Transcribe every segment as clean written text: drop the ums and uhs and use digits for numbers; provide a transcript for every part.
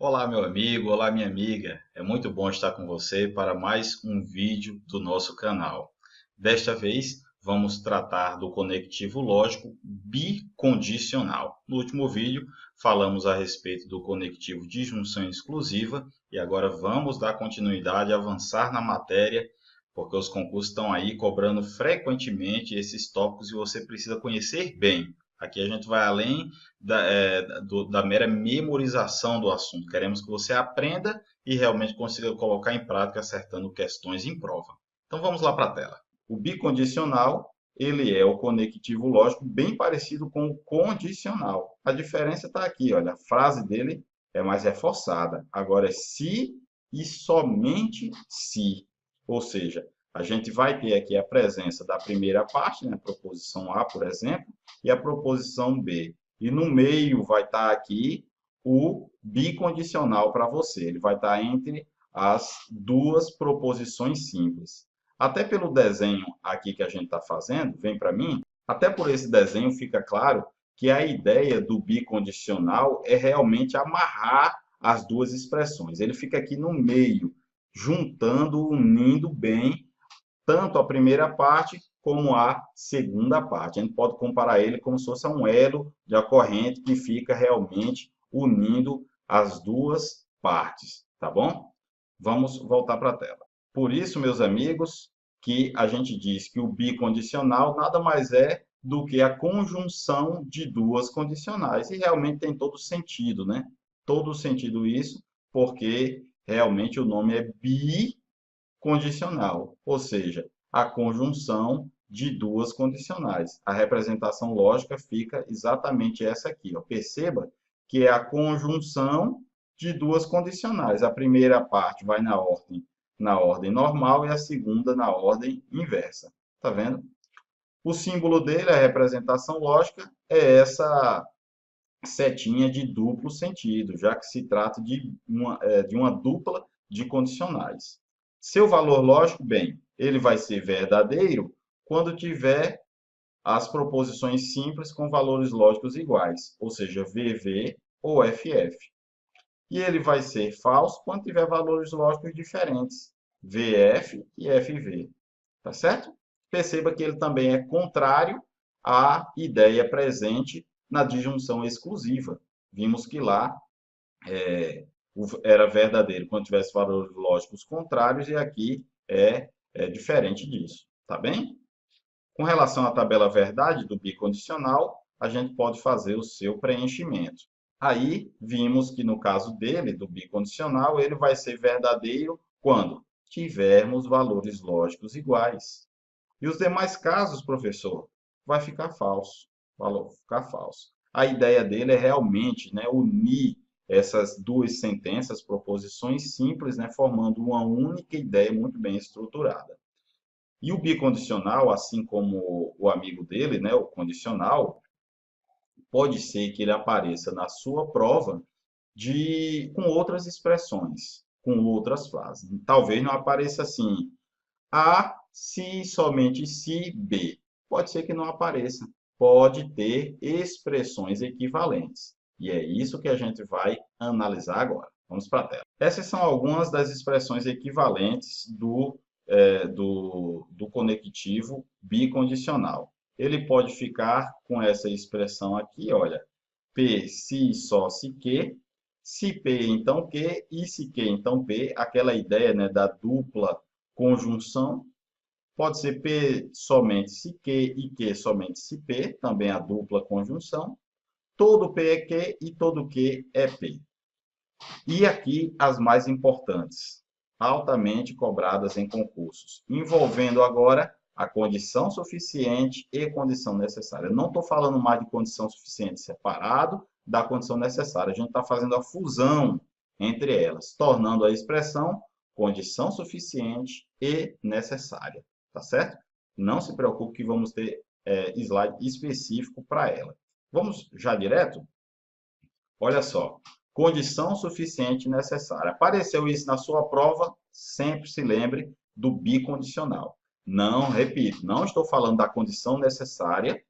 Olá, meu amigo, olá, minha amiga. É muito bom estar com você para mais um vídeo do nosso canal. Desta vez, vamos tratar do conectivo lógico bicondicional. No último vídeo, falamos a respeito do conectivo de junção exclusiva e agora vamos dar continuidade e avançar na matéria, porque os concursos estão aí cobrando frequentemente esses tópicos e você precisa conhecer bem. Aqui a gente vai além da mera memorização do assunto. Queremos que você aprenda e realmente consiga colocar em prática acertando questões em prova. Então vamos lá para a tela. O bicondicional, ele é o conectivo lógico bem parecido com o condicional. A diferença está aqui, olha, a frase dele é mais reforçada. Agora é se e somente se. Ou seja, a gente vai ter aqui a presença da primeira parte, né, a proposição A, por exemplo, e a proposição B. E no meio vai estar aqui o bicondicional para você. Ele vai estar entre as duas proposições simples. Até pelo desenho aqui que a gente está fazendo, vem para mim, até por esse desenho fica claro que a ideia do bicondicional é realmente amarrar as duas expressões. Ele fica aqui no meio, juntando, unindo bem tanto a primeira parte como a segunda parte. A gente pode comparar ele como se fosse um elo de a corrente que fica realmente unindo as duas partes, tá bom? Vamos voltar para a tela. Por isso, meus amigos, que a gente diz que o bicondicional nada mais é do que a conjunção de duas condicionais. E realmente tem todo sentido, né? Todo sentido isso, porque realmente o nome é bicondicional, ou seja, a conjunção de duas condicionais. A representação lógica fica exatamente essa aqui. Ó. Perceba que é a conjunção de duas condicionais. A primeira parte vai na ordem normal e a segunda na ordem inversa. Tá vendo? O símbolo dele, a representação lógica, é essa setinha de duplo sentido, já que se trata de uma dupla de condicionais. Seu valor lógico, bem, ele vai ser verdadeiro quando tiver as proposições simples com valores lógicos iguais, ou seja, VV ou FF. E ele vai ser falso quando tiver valores lógicos diferentes, VF e FV. Tá certo? Perceba que ele também é contrário à ideia presente na disjunção exclusiva. Vimos que lá era verdadeiro quando tivesse valores lógicos contrários e aqui é diferente disso. Tá bem? Com relação à tabela verdade do bicondicional, a gente pode fazer o seu preenchimento. Aí, vimos que no caso dele, do bicondicional, ele vai ser verdadeiro quando tivermos valores lógicos iguais. E os demais casos, professor, vai ficar falso. Valor ficar falso. A ideia dele é realmente, né, unir essas duas sentenças, proposições simples, né, formando uma única ideia muito bem estruturada. E o bicondicional, assim como o amigo dele, né, o condicional, pode ser que ele apareça na sua prova com outras expressões, com outras frases. Talvez não apareça assim, A, se, somente se, B. Pode ser que não apareça. Pode ter expressões equivalentes. E é isso que a gente vai analisar agora. Vamos para a tela. Essas são algumas das expressões equivalentes do conectivo bicondicional. Ele pode ficar com essa expressão aqui, olha, P, se, só, se P, então Q, e se Q, então P, aquela ideia, né, da dupla conjunção. Pode ser P somente se Q e Q somente se P, também a dupla conjunção. Todo P é Q e todo Q é P. E aqui as mais importantes, altamente cobradas em concursos, envolvendo agora a condição suficiente e condição necessária. Não estou falando mais de condição suficiente separado da condição necessária. A gente está fazendo a fusão entre elas, tornando a expressão condição suficiente e necessária. Tá certo? Não se preocupe que vamos ter slide específico para ela. Vamos já direto? Olha só, condição suficiente necessária. Apareceu isso na sua prova, sempre se lembre do bicondicional. Não, repito, não estou falando da condição necessária,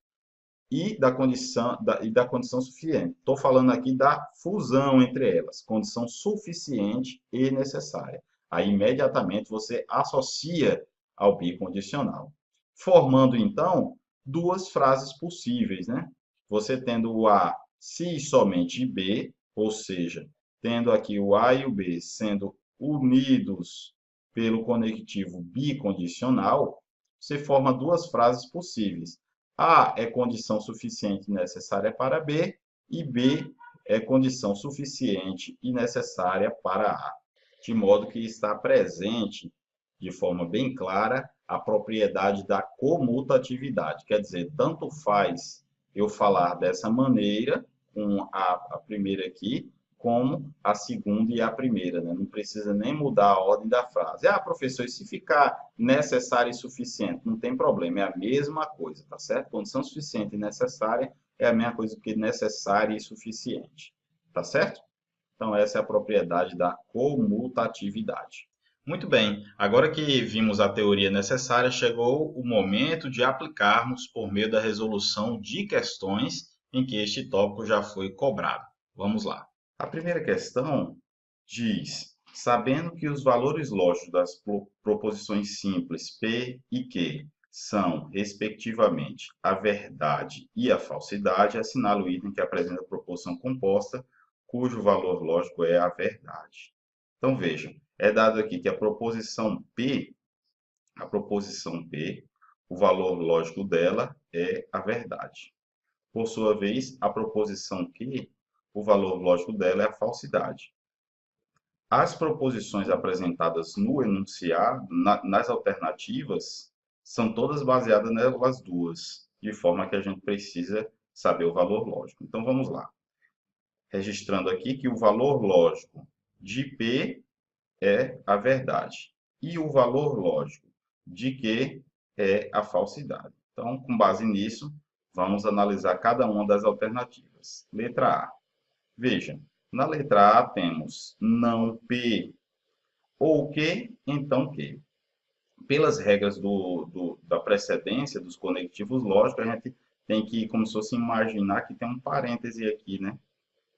e da condição suficiente. Estou falando aqui da fusão entre elas, condição suficiente e necessária. Aí, imediatamente, você associa ao bicondicional, formando, então, duas frases possíveis, né? Você tendo o A se e somente B, ou seja, tendo aqui o A e o B sendo unidos pelo conectivo bicondicional, você forma duas frases possíveis. A é condição suficiente e necessária para B, e B é condição suficiente e necessária para A, de modo que está presente de forma bem clara a propriedade da comutatividade. Quer dizer, tanto faz eu falar dessa maneira, com a primeira aqui, como a segunda e a primeira, né? Não precisa nem mudar a ordem da frase. Ah, professor, e se ficar necessário e suficiente? Não tem problema, é a mesma coisa, tá certo? Condição suficiente e necessária é a mesma coisa que necessária e suficiente, tá certo? Então, essa é a propriedade da comutatividade. Muito bem, agora que vimos a teoria necessária, chegou o momento de aplicarmos por meio da resolução de questões em que este tópico já foi cobrado. Vamos lá. A primeira questão diz: sabendo que os valores lógicos das proposições simples P e Q são, respectivamente, a verdade e a falsidade, assinala o item que apresenta a proposição composta, cujo valor lógico é a verdade. Então, veja, é dado aqui que a proposição P, o valor lógico dela é a verdade. Por sua vez, a proposição Q, o valor lógico dela é a falsidade. As proposições apresentadas no enunciado, nas alternativas, são todas baseadas nelas duas, de forma que a gente precisa saber o valor lógico. Então, vamos lá. Registrando aqui que o valor lógico de P é a verdade e o valor lógico de Q é a falsidade. Então, com base nisso, vamos analisar cada uma das alternativas. Letra A. Veja, na letra A temos não P ou Q, então Q. Pelas regras da precedência dos conectivos lógicos, a gente tem que, como se fosse imaginar que tem um parêntese aqui, né?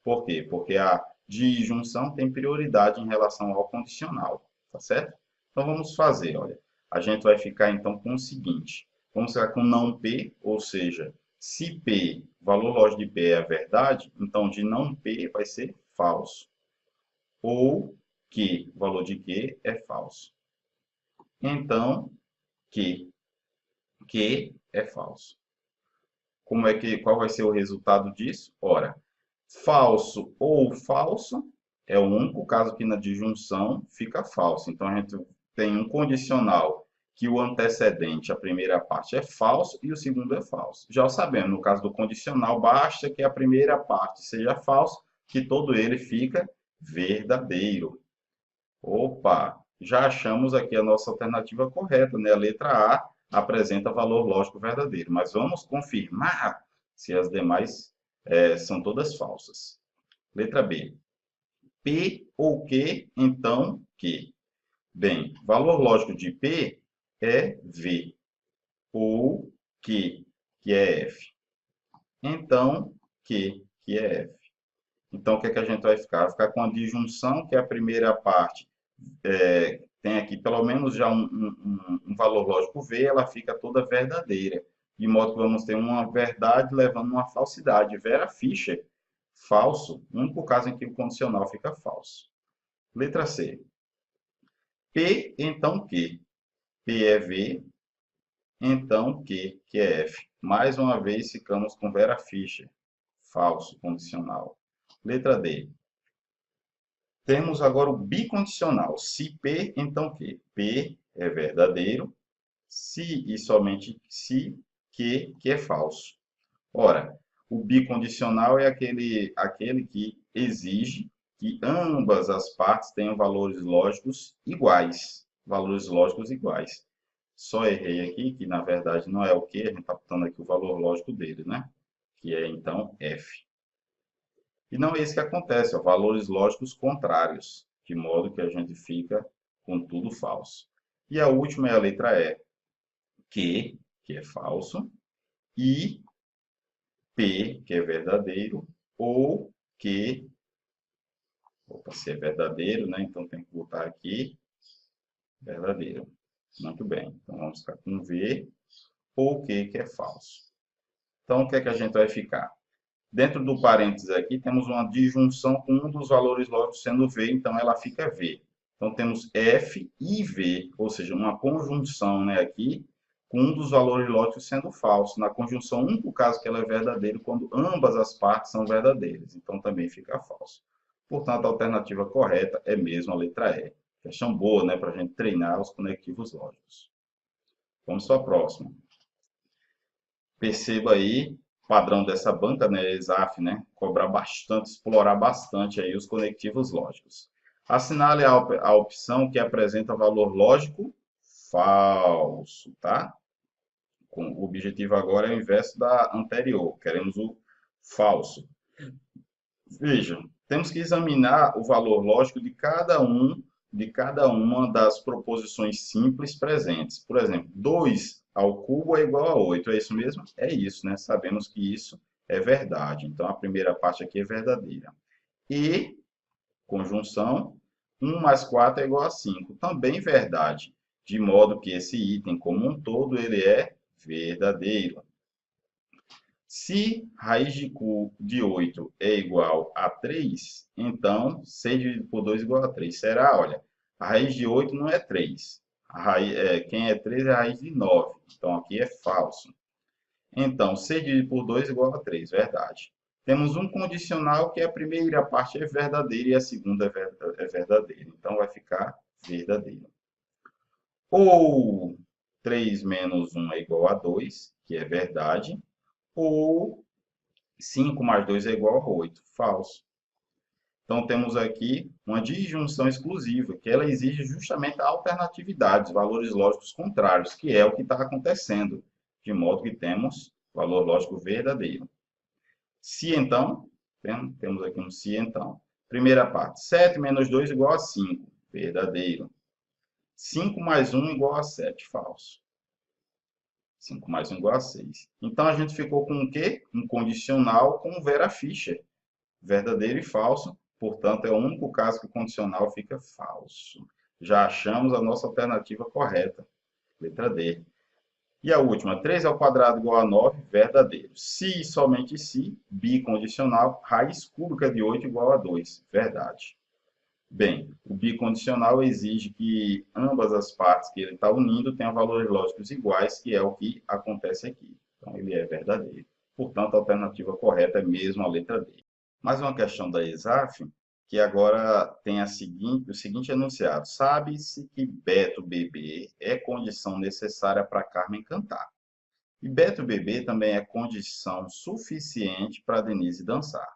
Por quê? Porque a disjunção tem prioridade em relação ao condicional, tá certo? Então vamos fazer, olha. A gente vai ficar então com o seguinte: vamos ficar com não P, ou seja, se P, valor lógico de P é a verdade, então de não P vai ser falso. Ou que, valor de Q é falso. Então, que é falso. Qual vai ser o resultado disso? Ora, falso ou falso é o único caso que na disjunção fica falso. Então, a gente tem um condicional que o antecedente, a primeira parte, é falso e o segundo é falso. Já sabemos, no caso do condicional, basta que a primeira parte seja falso, que todo ele fica verdadeiro. Opa, já achamos aqui a nossa alternativa correta, né? A letra A apresenta valor lógico verdadeiro, mas vamos confirmar se as demais são todas falsas. Letra B. P ou Q, então Q. Bem, valor lógico de P é V, ou Q, que é F. Então, que é F. Então, o que é que a gente vai ficar? Vai ficar com a disjunção, que é a primeira parte tem aqui pelo menos já um valor lógico V, ela fica toda verdadeira. De modo que vamos ter uma verdade levando uma falsidade. Vera Fischer, falso, único caso em que o condicional fica falso. Letra C. P, então Q. P é V, então Q, que é F. Mais uma vez ficamos com Vera Fischer, falso, condicional. Letra D. Temos agora o bicondicional. Se P, então Q. P é verdadeiro, se e somente se, que é falso. Ora, o bicondicional é aquele que exige que ambas as partes tenham valores lógicos iguais. Valores lógicos iguais. Só errei aqui que, na verdade, não é o Q, a gente está botando aqui o valor lógico dele, né? Que é, então, F. E não é isso que acontece, ó, valores lógicos contrários, de modo que a gente fica com tudo falso. E a última é a letra E, que é falso, e P, que é verdadeiro, ou Q, opa, se é verdadeiro, né? Então tem que botar aqui verdadeiro. Muito bem. Então vamos ficar com V, ou Q, que é falso. Então o que é que a gente vai ficar? Dentro do parênteses aqui, temos uma disjunção com um dos valores lógicos sendo V, então ela fica V. Então temos F e V, ou seja, uma conjunção, né, aqui, com um dos valores lógicos sendo falso. Na conjunção, único caso que ela é verdadeira, quando ambas as partes são verdadeiras. Então também fica falso. Portanto, a alternativa correta é mesmo a letra E. Questão boa, né, para a gente treinar os conectivos lógicos. Vamos para a próxima. Perceba aí o padrão dessa banca, né, ESAF, né, cobrar bastante, explorar bastante aí os conectivos lógicos. Assinale a opção que apresenta valor lógico falso, tá? O objetivo agora é o inverso da anterior, queremos o falso. Vejam, temos que examinar o valor lógico de cada uma das proposições simples presentes. Por exemplo, 2 ao cubo é igual a 8. É isso mesmo? É isso, né? Sabemos que isso é verdade. Então, a primeira parte aqui é verdadeira. E, conjunção, 1 mais 4 é igual a 5. Também verdade. De modo que esse item como um todo, ele é verdadeiro. Se raiz de 8 é igual a 3, então 6 dividido por 2 é igual a 3. Será? Olha, a raiz de 8 não é 3. Quem é 3 é a raiz de 9. Então, aqui é falso. Então, 6 dividido por 2 é igual a 3. Verdade. Temos um condicional que a primeira parte é verdadeira e a segunda é verdadeira. Então, vai ficar verdadeiro. Ou 3 menos 1 é igual a 2, que é verdade. Ou 5 mais 2 é igual a 8. Falso. Então, temos aqui uma disjunção exclusiva, que ela exige justamente a alternatividade, valores lógicos contrários, que é o que está acontecendo, de modo que temos valor lógico verdadeiro. Se então, temos aqui um se então. Primeira parte, 7 menos 2 igual a 5, verdadeiro. 5 mais 1 igual a 7, falso. 5 mais 1 igual a 6. Então, a gente ficou com o quê? Um condicional com Vera Fischer. Verdadeiro e falso. Portanto, é o único caso que o condicional fica falso. Já achamos a nossa alternativa correta. Letra D. E a última, 3 ao quadrado igual a 9, verdadeiro. Se e somente se, bicondicional, raiz cúbica de 8 igual a 2, verdade. Bem, o bicondicional exige que ambas as partes que ele está unindo tenham valores lógicos iguais, que é o que acontece aqui. Então, ele é verdadeiro. Portanto, a alternativa correta é mesmo a letra D. Mais uma questão da ESAF, que agora tem o seguinte enunciado. Sabe-se que Beto bebê é condição necessária para Carmen cantar. E Beto bebê também é condição suficiente para Denise dançar.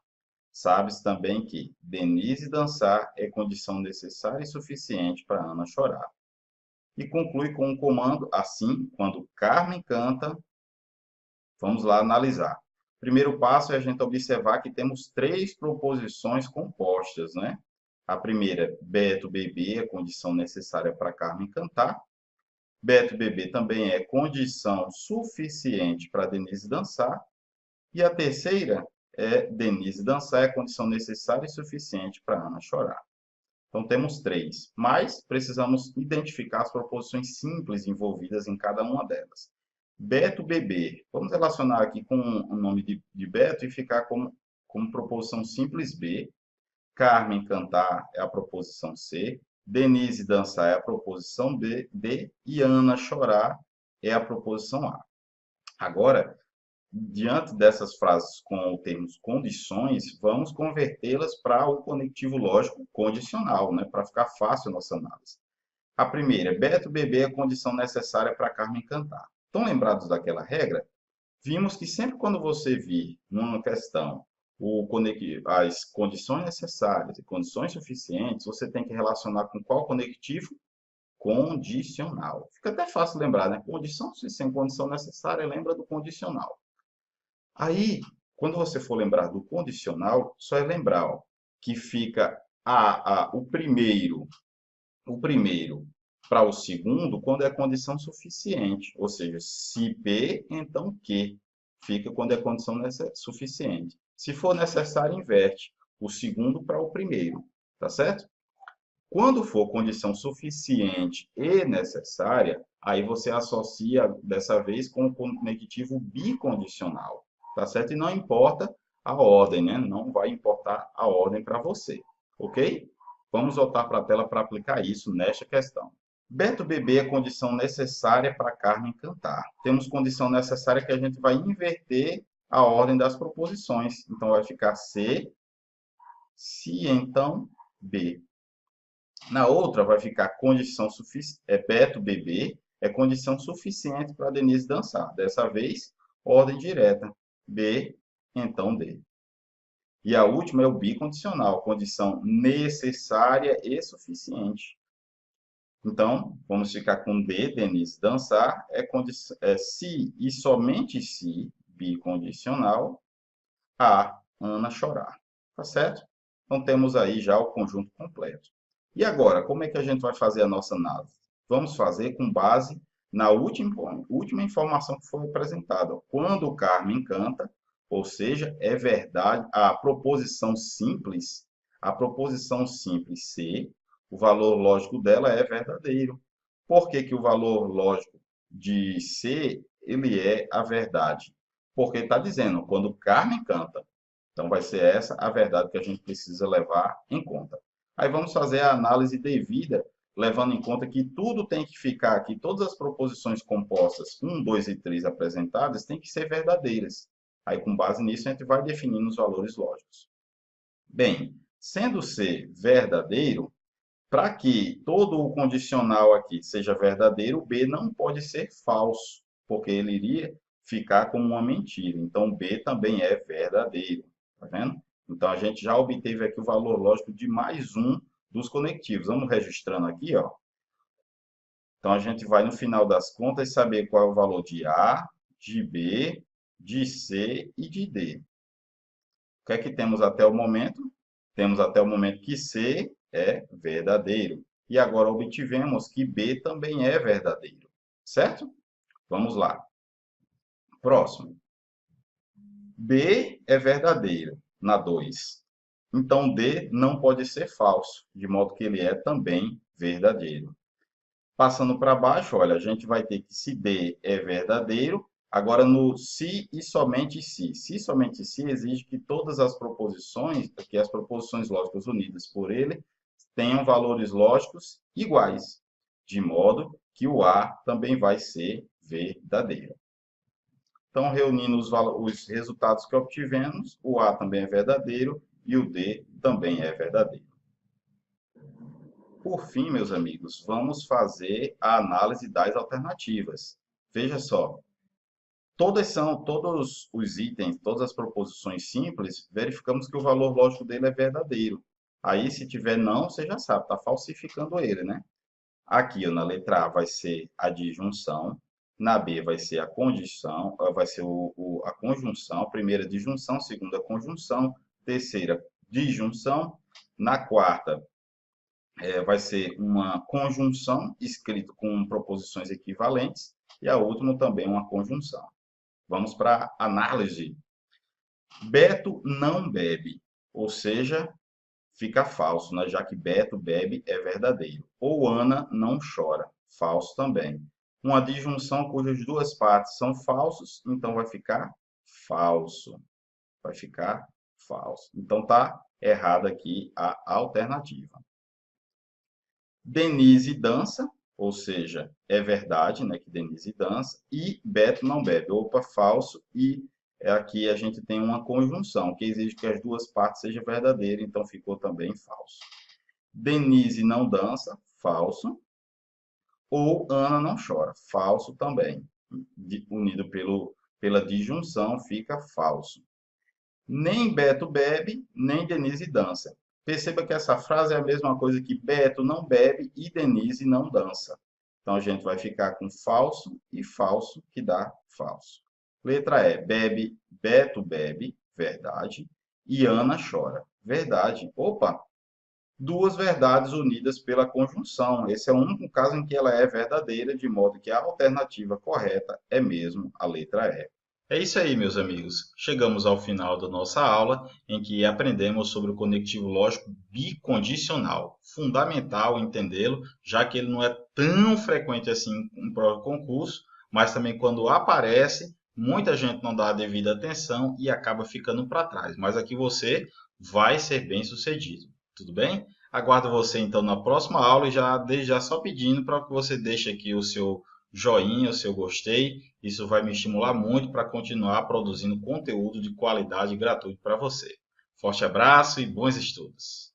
Sabe-se também que Denise dançar é condição necessária e suficiente para Ana chorar. E conclui com um comando assim, quando Carmen canta, vamos lá analisar. Primeiro passo é a gente observar que temos 3 proposições compostas, né? A primeira, Beto bebê é condição necessária para Carmen cantar. Beto bebê também é condição suficiente para Denise dançar. E a terceira é Denise dançar é condição necessária e suficiente para Ana chorar. Então temos 3, mas precisamos identificar as proposições simples envolvidas em cada uma delas. Beto bebê. Vamos relacionar aqui com o nome de Beto e ficar como proposição simples B. Carmen cantar é a proposição C. Denise dançar é a proposição D. E Ana chorar é a proposição A. Agora, diante dessas frases com termos condições, vamos convertê-las para o conectivo lógico condicional, né? Para ficar fácil a nossa análise. A primeira, Beto bebê é a condição necessária para Carmen cantar. Estão lembrados daquela regra? Vimos que sempre quando você vir numa questão as condições necessárias e condições suficientes, você tem que relacionar com qual conectivo? Condicional. Fica até fácil lembrar, né? Condição sem condição necessária, lembra do condicional. Aí, quando você for lembrar do condicional, só é lembrar ó, que fica o primeiro para o segundo quando é condição suficiente. Ou seja, se P, então Q. fica quando é condição suficiente. Se for necessário, inverte o segundo para o primeiro, tá certo? Quando for condição suficiente e necessária, aí você associa dessa vez com o conectivo bicondicional, tá certo? E não importa a ordem, né? Não vai importar a ordem para você, ok? Vamos voltar para a tela para aplicar isso nesta questão. Beto bebê é condição necessária para Carmen cantar. Temos condição necessária que a gente vai inverter a ordem das proposições. Então, vai ficar C, se então B. Na outra, vai ficar condição suficiente, Beto bebê é condição suficiente para Denise dançar. Dessa vez, ordem direta. B, então D. E a última é o bicondicional, condição necessária e suficiente. Então, vamos ficar com D, Denise dançar, se e somente se, bicondicional, A, Ana chorar. Tá certo? Então, temos aí já o conjunto completo. E agora, como é que a gente vai fazer a nossa análise? Vamos fazer com base na última informação que foi apresentada. Quando o Carmen canta, ou seja, é verdade, a proposição simples C, o valor lógico dela é verdadeiro. Por que que o valor lógico de C, ele é a verdade? Porque está dizendo, quando Carmen canta. Então, vai ser essa a verdade que a gente precisa levar em conta. Aí vamos fazer a análise devida, levando em conta que tudo tem que ficar aqui, todas as proposições compostas 1, 2 e 3 apresentadas têm que ser verdadeiras. Aí, com base nisso, a gente vai definindo os valores lógicos. Bem, sendo C verdadeiro, para que todo o condicional aqui seja verdadeiro, o B não pode ser falso, porque ele iria ficar como uma mentira. Então, B também é verdadeiro. Tá vendo? Então, a gente já obteve aqui o valor lógico de mais um dos conectivos. Vamos registrando aqui, ó. Então, a gente vai, no final das contas, saber qual é o valor de A, de B, de C e de D. O que é que temos até o momento? Temos até o momento que C é verdadeiro. E agora obtivemos que B também é verdadeiro. Certo? Vamos lá. Próximo. B é verdadeiro, na 2. Então, D não pode ser falso, de modo que ele é também verdadeiro. Passando para baixo, olha, a gente vai ter que se D é verdadeiro, agora no se e somente se. Se e somente se exige que todas as proposições, que as proposições lógicas unidas por ele, tenham valores lógicos iguais, de modo que o A também vai ser verdadeiro. Então, reunindo os resultados que obtivemos, o A também é verdadeiro e o D também é verdadeiro. Por fim, meus amigos, vamos fazer a análise das alternativas. Veja só, todos os itens, todas as proposições simples, verificamos que o valor lógico dele é verdadeiro. Aí, se tiver não, você já sabe, está falsificando ele, né? Aqui, na letra A, vai ser a disjunção. Na B vai ser a condição, vai ser a conjunção, primeira disjunção, segunda conjunção, terceira disjunção. Na quarta, vai ser uma conjunção escrito com proposições equivalentes e a última também uma conjunção. Vamos para a análise. Beto não bebe, ou seja, fica falso, né? Já que Beto bebe é verdadeiro. Ou Ana não chora, falso também. Uma disjunção cujas duas partes são falsos, então vai ficar falso. Vai ficar falso. Então tá errada aqui a alternativa. Denise dança, ou seja, é verdade, né, que Denise dança, e Beto não bebe. Opa, falso, e aqui a gente tem uma conjunção, que exige que as duas partes sejam verdadeiras, então ficou também falso. Denise não dança, falso. Ou Ana não chora, falso também. Unido pela disjunção, fica falso. Nem Beto bebe, nem Denise dança. Perceba que essa frase é a mesma coisa que Beto não bebe e Denise não dança. Então, a gente vai ficar com falso e falso, que dá falso. Letra E, Beto bebe, verdade, e Ana chora, verdade. Opa, duas verdades unidas pela conjunção. Esse é o único caso em que ela é verdadeira, de modo que a alternativa correta é mesmo a letra E. É isso aí, meus amigos. Chegamos ao final da nossa aula, em que aprendemos sobre o conectivo lógico bicondicional. Fundamental entendê-lo, já que ele não é tão frequente assim em prova de concurso, mas também quando aparece, muita gente não dá a devida atenção e acaba ficando para trás. Mas aqui você vai ser bem sucedido. Tudo bem? Aguardo você então na próxima aula e desde já só pedindo para que você deixe aqui o seu joinha, o seu gostei. Isso vai me estimular muito para continuar produzindo conteúdo de qualidade gratuito para você. Forte abraço e bons estudos!